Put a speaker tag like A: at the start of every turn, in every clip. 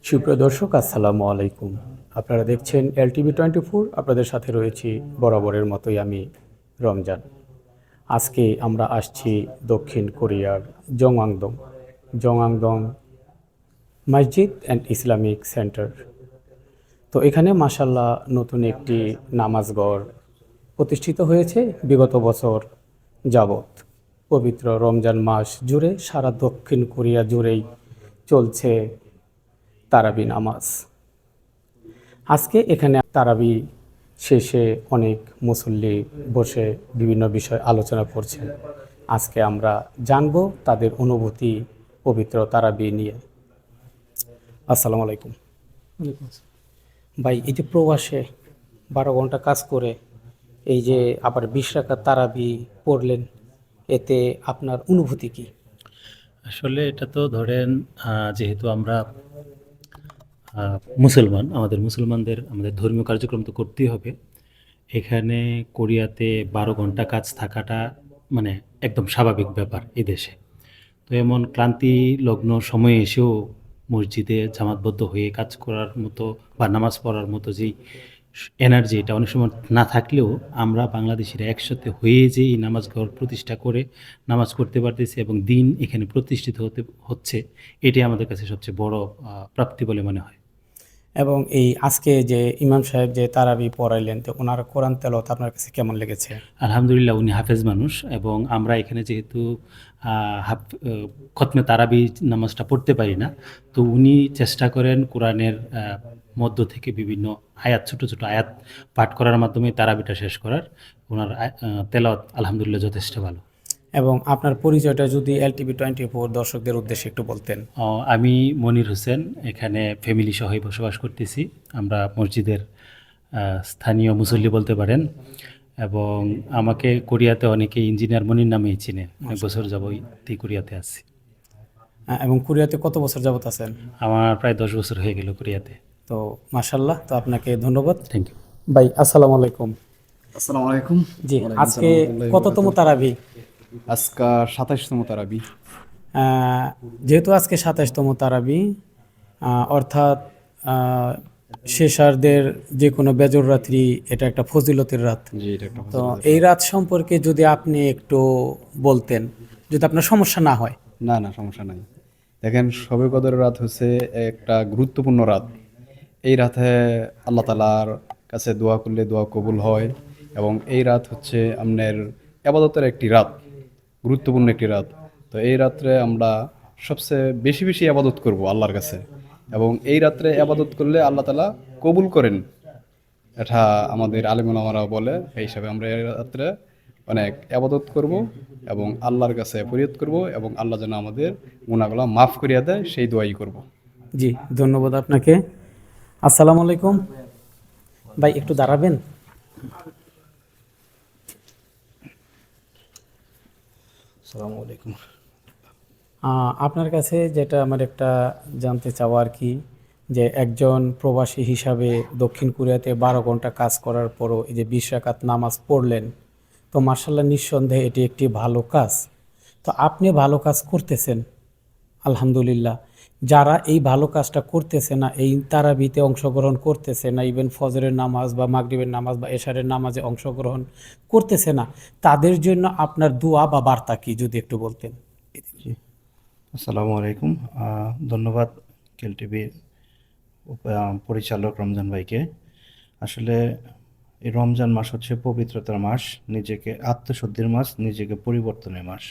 A: সুপ্রিয় দর্শক, আসসালামু আলাইকুম। আপনারা দেখছেন LTV24। আপনাদের সাথে রয়েছি বরাবরের মতোই আমি রমজান। আজকে আমরা আসছি দক্ষিণ কোরিয়ার জংআংদং জংআংদং মসজিদ অ্যান্ড ইসলামিক সেন্টার। তো এখানে মাশাআল্লাহ নতুন একটি নামাজঘর প্রতিষ্ঠিত হয়েছে বিগত বছর যাবৎ। পবিত্র রমজান মাস জুড়ে সারা দক্ষিণ কোরিয়া জুড়েই চলছে তারাবি নামাজ। আজকে এখানে তারাবি শেষে অনেক মুসল্লি বসে বিভিন্ন বিষয় আলোচনা করছেন। আজকে আমরা জানব তাদের অনুভূতি পবিত্র তারাবি নিয়ে। আসসালামু আলাইকুম ভাই, এই যে প্রবাসে 12 ঘন্টা কাজ করে এই যে আবার 20 রাকাত তারাবি পড়লেন, এতে আপনার অনুভূতি কি?
B: আসলে এটা তো ধরেন যেহেতু আমরা মুসলমান, মুসলমানদের আমাদের ধর্মীয় কার্যক্রম তো করতেই হবে। এখানে কোরিয়াতে 12 ঘন্টা কাজ থাকাটা মানে একদম স্বাভাবিক ব্যাপার এই দেশে। তো এমন ক্লান্তি লগ্ন সময়ে এসেও মসজিদে জামাতবদ্ধ হয়ে কাজ করার মতো বা নামাজ পড়ার মতো যেই এনার্জি, এটা অনেক সময় না থাকলেও আমরা বাংলাদেশিরা একসাথে হয়ে যে এই নামাজ ঘর প্রতিষ্ঠা করে নামাজ করতে পারতেছি এবং দিন এখানে প্রতিষ্ঠিত হচ্ছে, এটাই আমাদের কাছে সবচেয়ে বড় প্রাপ্তি বলে মনে হয়।
A: এবং এই আজকে যে ইমাম সাহেব যে তারাবি পড়াইলেন, তো ওনার কোরআন তেলাওয়াত আপনার কাছে কেমন লেগেছে?
B: আলহামদুলিল্লাহ, উনি হাফেজ মানুষ এবং আমরা এখানে যেহেতু খতমে তারাবি নামাজটা পড়তে পারি না, তো উনি চেষ্টা করেন কোরআনের মধ্য থেকে বিভিন্ন আয়াত, ছোট ছোট আয়াত পাঠ করার মাধ্যমে তারাবিটা শেষ করার। ওনার তেলাওয়াত আলহামদুলিল্লাহ যথেষ্ট ভালো।
A: এবং আপনার পরিচয়টা যদি LTV24 দর্শকদের উদ্দেশ্যে একটু বলতেন।
B: আমি মনির হোসেন, এখানে ফ্যামিলি সহই বসবাস করতেছি। আমরা মসজিদের স্থানীয় মুসল্লি বলতে পারেন এবং আমাকে কোরিয়াতে অনেকে ইঞ্জিনিয়ার মনির নামেই চিনে। এক বছর যাবতীয় কোরিয়াতে আছি।
A: এবং কোরিয়াতে কত বছর যাবত আছেন?
B: আমার প্রায় 10 বছর হয়ে গেল কোরিয়াতে।
A: তো মাশাল্লাহ, তো আপনাকে ধন্যবাদ।
B: Thank you.
A: ভাই, আসসালামু আলাইকুম।
C: আসসালামু আলাইকুম।
A: জি,
C: ওয়ালাইকুম
A: আজকে
C: আসসালাম ওয়া রাহমাতুল্লাহি ওয়া
A: কততম
C: বারাকাতুহু।
A: তারাবি?
C: আজকা 27তম তারাবি।
A: যেহেতু আজকে 27তম তারাবি, অর্থাৎ শেষার্ধের যে কোনো বেজর রাত্রি, এটা একটা ফজিলতের রাত।
C: জি, এটা একটা
A: তো
C: ফজিলতের
A: এই
C: রাত।
A: রাত সম্পর্কে যদি আপনি একটু বলতেন, যদি আপনার সমস্যা না হয়।
C: না, না, সমস্যা নাই। দেখেন, শবে কদরের রাত হচ্ছে একটা গুরুত্বপূর্ণ রাত। এই রাতে আল্লাহ তাআলার কাছে দোয়া করলে দোয়া কবুল হয় এবং এই রাত হচ্ছে আপনার ইবাদতের একটি রাত, গুরুত্বপূর্ণ একটি রাত। তো এই রাত্রে আমরা সবচেয়ে বেশি বেশি ইবাদত করব আল্লাহর কাছে এবং এই রাত্রে ইবাদত করলে আল্লাহ তাআলা কবুল করেন। এটা আমাদের আলেম ওলামারা বলে। এই হিসাবে আমরা এই রাত্রে অনেক ইবাদত করব এবং আল্লাহর কাছে ফরিয়াদ করব এবং আল্লাহ যেন আমাদের গুনাহগুলো মাফ করিয়া দেয়, সেই দোয়াই করব।
A: জি, ধন্যবাদ আপনাকে। আসসালামু আলাইকুম ভাই, একটু দাঁড়াবেন?
C: আসসালামু আলাইকুম।
A: আপনার কাছে যেটা আমার একটা জানতে চাওয়া আর কি, যে একজন প্রবাসী হিসাবে দক্ষিণ কোরিয়াতে 12 ঘন্টা কাজ করার পরও এই যে 20 রাকাত নামাজ পড়লেন, তো মার্শাল্লাহ নিঃসন্দেহে এটি একটি ভালো কাজ। তো আপনি ভালো কাজ করতেছেন, আলহামদুলিল্লাহ। যারা এই ভালো কাজটা করতেছে না, এই তারাবিতে অংশগ্রহণ করতেছে না, ইভেন ফজরের নামাজ বা মাগরিবের নামাজ বা এশারের নামাজে অংশগ্রহণ করতেছে না, তাদের জন্য আপনার দোয়া বা বার্তা কি, যদি একটু বলতেন।
D: জি, আসসালামু আলাইকুম। ধন্যবাদ কেলটিভির পরিচালক রমজান ভাইকে। আসলে এই রমজান মাস হচ্ছে পবিত্রতার মাস, নিজেকে আত্মশুদ্ধির মাস, নিজেকে পরিবর্তনের মাস।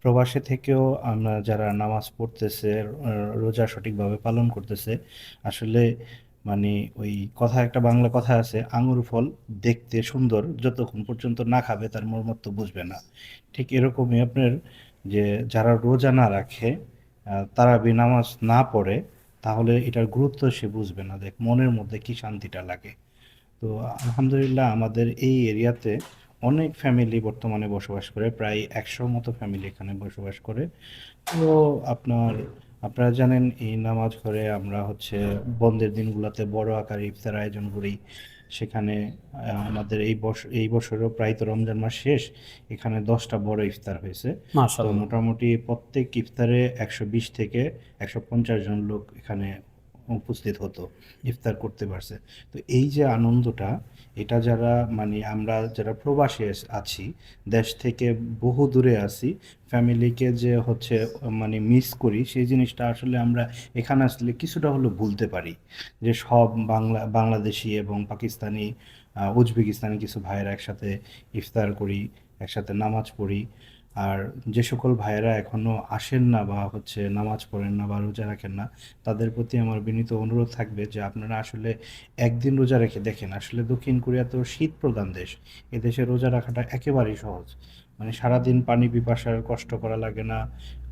D: প্রবাসে থেকেও আমরা যারা নামাজ পড়তেছে, রোজা সঠিকভাবে পালন করতেছে, আসলে মানে ওই কথা, একটা বাংলা কথা আছে, আঙুর ফল দেখতে সুন্দর, যতক্ষণ পর্যন্ত না খাবে তার মর্মত্ব বুঝবে না। ঠিক এরকমই আপনার যে যারা রোজা না রাখে, তারাবি নামাজ না পড়ে, তাহলে এটার গুরুত্ব সে বুঝবে না। দেখ মনের মধ্যে কি শান্তিটা লাগে। তো আলহামদুলিল্লাহ আমাদের এই এরিয়াতে অনেক ফ্যামিলি বর্তমানে বসবাস করে, প্রায় 100 মতো ফ্যামিলি এখানে বসবাস করে। তো আপনারা জানেন এই নামাজ ঘরে আমরা হচ্ছে বন্ধের দিনগুলোতে বড় আকারে ইফতার আয়োজন করি। সেখানে আমাদের এই বছরও প্রায় তো রমজান মাস শেষ, এখানে 10টা বড় ইফতার হয়েছে। তো
A: মাশাল্লাহ।
D: মোটামুটি প্রত্যেক ইফতারে 120 থেকে 150 জন লোক এখানে উপস্থিত হতো, ইফতার করতে পারছে। তো এই যে আনন্দটা, এটা যারা মানে আমরা যারা প্রবাসী আছি, দেশ থেকে বহু দূরে আছি, ফ্যামিলিকে যে হচ্ছে মানে মিস করি, সেই জিনিসটা আসলে আমরা এখানে আসলে কিছুটা হলেও ভুলতে পারি। যে সব বাংলাদেশি এবং পাকিস্তানি, উজবেকিস্তানি কিছু ভাইয়েরা একসাথে ইফতার করি, একসাথে নামাজ পড়ি। আর যে সকল ভাইয়েরা এখনও আসেন না বা হচ্ছে নামাজ পড়েন না বা রোজা রাখেন না, তাদের প্রতি আমার বিনীত অনুরোধ থাকবে যে আপনারা আসলে একদিন রোজা রেখে দেখেন। আসলে দক্ষিণ কোরিয়া তো শীত প্রধান দেশ, এদেশে রোজা রাখাটা একেবারেই সহজ। মানে সারাদিন পানি পিপাসার কষ্ট করা লাগে না,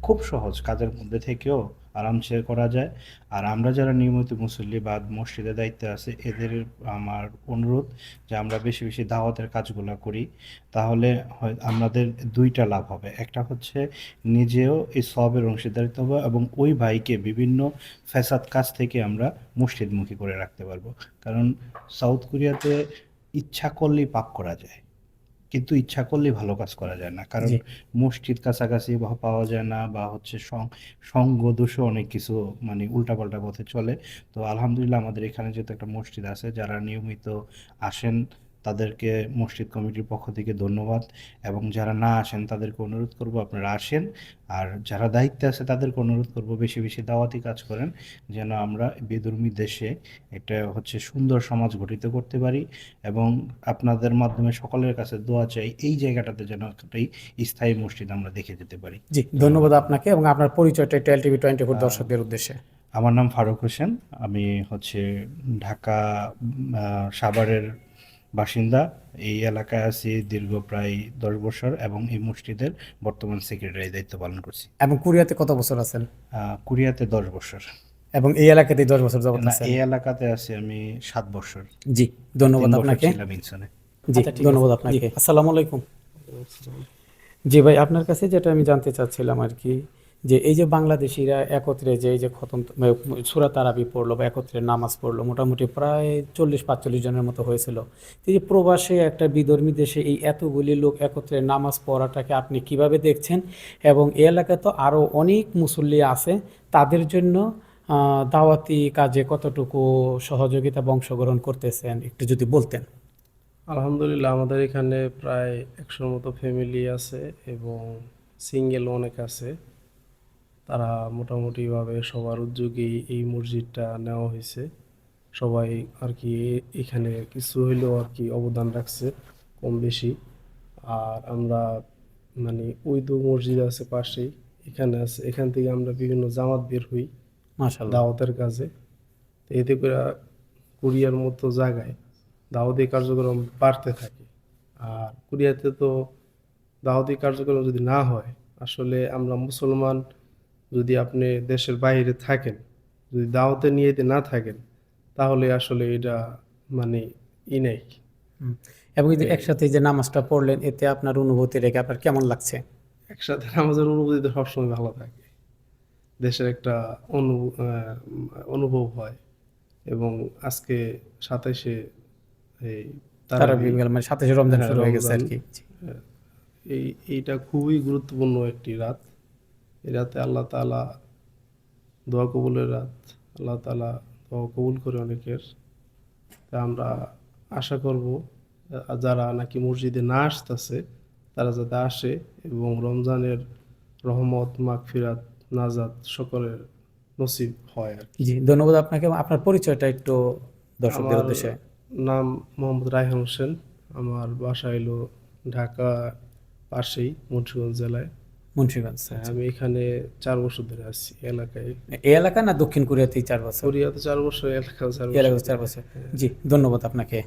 D: খুব সহজ, কাজের মধ্যে থেকেও আরামসে করা যায়। আর আমরা যারা নিয়মিত মুসল্লি বা মসজিদের দায়িত্বে আছে, এদের আমার অনুরোধ যে আমরা বেশি বেশি দাওয়াতের কাজগুলো করি, তাহলে হয় আমাদের দুইটা লাভ হবে। একটা হচ্ছে নিজেও এই সওয়াবের অংশীদারিত্ব হবে এবং ওই ভাইকে বিভিন্ন ফ্যাসাদ কাজ থেকে আমরা মসজিদমুখী করে রাখতে পারবো। কারণ সাউথ কোরিয়াতে ইচ্ছা করলেই পাপ করা যায়, কিন্তু ইচ্ছা করলেই ভালো কাজ করা যায় না। কারণ
A: জি।
D: মসজিদ কাছাকাছি পাওয়া যায় না, বা হচ্ছে সঙ্গ দোষও অনেক কিছু মানে উল্টাপাল্টা পথে চলে। তো আলহামদুলিল্লাহ আমাদের এখানে যেহেতু একটা মসজিদ আছে, যারা নিয়মিত আসেন তাদেরকে মসজিদ কমিটির পক্ষ থেকে ধন্যবাদ, এবং যারা না আসেন তাদেরকে অনুরোধ করব আপনারা আসেন। আর যারা দায়িত্বে আছে তাদেরকে অনুরোধ করব বেশি বেশি দাওয়াতি কাজ করেন, যেন আমরা বেধর্মী দেশে একটা হচ্ছে সুন্দর সমাজ গঠিত করতে পারি। এবং আপনাদের মাধ্যমে সকলের কাছে দোয়া চাই এই জায়গাটাতে যেন একটাই স্থায়ী মসজিদ আমরা দেখে যেতে পারি।
A: জি, ধন্যবাদ আপনাকে এবং আপনার পরিচয়টা একটু LTV24 দর্শকদের উদ্দেশ্যে।
D: আমার নাম ফারুক হোসেন, আমি হচ্ছে ঢাকা সাভারের বাসিন্দা। এই এলাকায় আছি দীর্ঘ প্রায় 10 বছর এবং এই মসজিদের বর্তমান সেক্রেটারি দায়িত্ব পালন করছি।
A: এবং কোরিয়াতে কত বছর আছেন?
D: কোরিয়াতে 10 বছর।
A: এবং এই এলাকাতেই 10 বছর যাবত
D: না,
A: আছেন?
D: এই এলাকাতে আছি আমি 7 বছর।
A: জি, ধন্যবাদ
D: 3 বছর
A: আপনাকে।
D: ছিলাম ইনসনে।
A: জি, ধন্যবাদ আপনাকে। আসসালামু আলাইকুম। জি ভাই, আপনার কাছে যেটা আমি জানতে চাচ্ছিলাম আর কি, যে এই যে বাংলাদেশিরা একত্রে যে এই যে খতম সূরা তারাবি পড়লো বা একত্রে নামাজ পড়লো, মোটামুটি প্রায় 40-45 জনের মতো হয়েছিল। তো এই যে প্রবাসে একটা বিধর্মী দেশে এই এতগুলি লোক একত্রে নামাজ পড়াটাকে আপনি কিভাবে দেখছেন? এবং এই এলাকায় তো আরও অনেক মুসল্লি আছে, তাদের জন্য দাওয়াতি কাজে কতটুকু সহযোগিতা বা অংশগ্রহণ করতেছেন একটু যদি বলতেন।
E: আলহামদুলিল্লাহ, আমাদের এখানে প্রায় 100-র মতো ফ্যামিলি আছে এবং সিঙ্গেল অনেক আছে। তারা মোটামুটিভাবে সবার উদ্যোগেই এই মসজিদটা নেওয়া হয়েছে। সবাই আর কি এখানে কিছু হইলেও আর কি অবদান রাখছে কম বেশি। আর আমরা মানে ওই দু মসজিদ আছে পাশেই, এখানে আছে, এখান থেকে আমরা বিভিন্ন জামাত বের হই
A: মাশাআল্লাহ।
E: দাওয়াতের কাজে। তো এতে করে কোরিয়ার মতো জায়গায় দাওয়াতি কার্যক্রম বাড়তে থাকে। আর কোরিয়াতে তো দাওয়াতি কার্যক্রম যদি না হয়, আসলে আমরা মুসলমান যদি আপনি দেশের বাইরে থাকেন, যদি দাওয়াতে নিয়েতে না থাকেন, তাহলে আসলে এটা মানে নেই।
A: হুম। এবং এই যে একসাথে যে নামাজটা পড়লেন, এতে আপনার অনুভূতি রেখে আপনার কেমন লাগছে?
E: একসাথে নামাজের অনুভূতি তো সবসময় ভালো থাকে, দেশের একটা অনুভব হয়। এবং আজকে 27-এ এই তারাবি,
A: মানে 27 রমজান
E: হ্যাঁ,
A: শুরু হয়ে গেছে আর
E: রমজান,
A: কি। জি।
E: এইটা খুবই গুরুত্বপূর্ণ একটি রাত। এই রাতে আল্লাহ তাআলা দোয়া কবুলের রাত, আল্লাহ তাআলা দোয়া কবুল করে অনেকের। তা আমরা আশা করব যারা নাকি মসজিদে না আসতেছে তারা যাতে আসে এবং রমজানের রহমত, মাগফিরাত, নাজাত সকলের নসিব হয় আর কি।
A: জি, ধন্যবাদ আপনাকে। আপনার পরিচয়টা একটু দর্শকদের
E: আমার
A: উদ্দেশ্যে।
E: নাম মোহাম্মদ রায়হান হোসেন, আমার বাসা এলো ঢাকা পাশেই মুন্সিগঞ্জ জেলায়।
A: মুন্সিগঞ্জ।
E: আমি এখানে 4 বছর ধরে আছি এলাকায়।
A: এই এলাকা না দক্ষিণ কোরিয়াতেই 4 বছর?
E: কোরিয়াতে 4 বছর, এলাকাও 4
A: এই এলাকায়
E: বছর।
A: 4 বছর। জি, ধন্যবাদ আপনাকে।